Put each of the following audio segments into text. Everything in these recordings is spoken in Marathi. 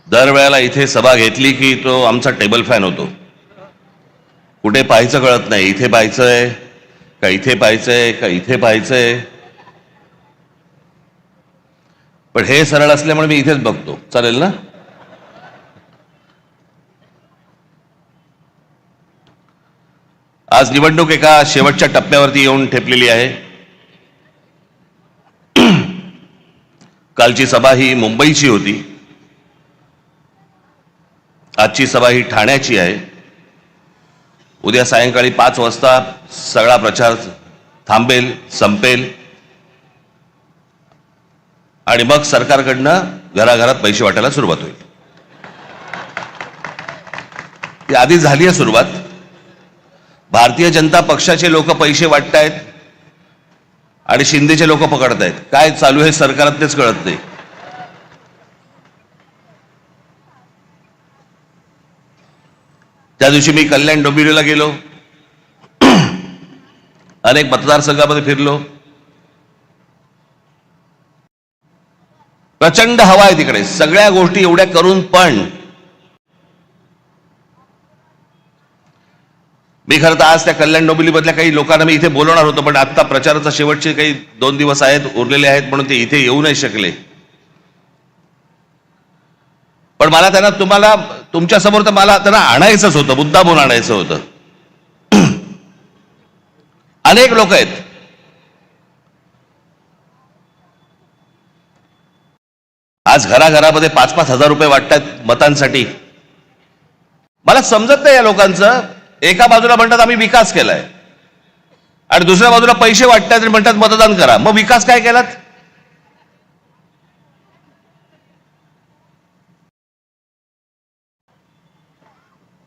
दरवेळेला इथे सभा घेतली की तो आमचा टेबल फॅन होतो. कुठे पाहायचं कळत नाही, इथे पाहायचंय का इथे पाहायचंय का इथे पाहायचंय. पण हे सरळ असल्यामुळे मी इथेच बघतो. चालेल ना? आज निवडणूक एका शेवटच्या टप्प्यावरती येऊन ठेपलेली आहे. कालची सभा ही मुंबईची होती, आजची सभा ही ठाण्याची आहे. उद्या सायंकाळी 5 वाजता सगळा प्रचार थांबेल, संपेल आणि मग सरकारकडनं घराघरात पैसे वाटायला सुरुवात होईल. ती आधी झाली आहे सुरुवात. भारतीय जनता पक्षाचे लोक पैसे वाटतायत आणि शिंदेचे लोक पकडतायत. काय चालू आहे सरकारात तेच कळत नाही. त्या दिवशी मी कल्याण डोंबिवलीला गेलो, अनेक मतदारसंघामध्ये फिरलो. प्रचंड हवा आहे तिकडे. सगळ्या गोष्टी एवढ्या करून पण मी खरं तर आज त्या कल्याण डोंबिवलीमधल्या काही लोकांना मी इथे बोलवणार होतो, पण आता प्रचाराचा शेवटचे काही 2 दिवस आहेत, उरलेले आहेत, म्हणून ते इथे येऊ नाही शकले. पण मला त्यांना तुमच्या समोर तर मला त्यांना आणायचंच होतं, मुद्दामून आणायचं होतं. अनेक लोक आहेत. आज घराघरामध्ये 5-5 हजार रुपये वाटतात मतांसाठी. मला समजत नाही या लोकांचं. एका बाजूला म्हणतात आम्ही विकास केलाय आणि दुसऱ्या बाजूला पैसे वाटतात आणि म्हणतात मतदान करा. मग विकास काय केलात?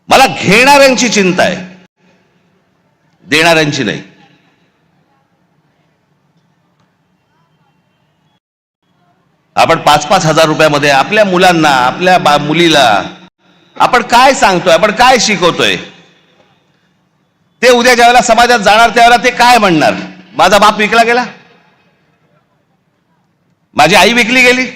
मला घेणाऱ्यांची चिंता आहे, देणाऱ्यांची नाही. आपण 5-5 हजार रुपयामध्ये आपल्या मुलांना, आपल्या मुलीला आपण काय सांगतोय, आपण काय शिकवतोय? ते उद्या ज्यावेळेला समाजात जाणार त्यावेळेला ते काय म्हणणार? माझा बाप विकला गेला, माझी आई विकली गेली.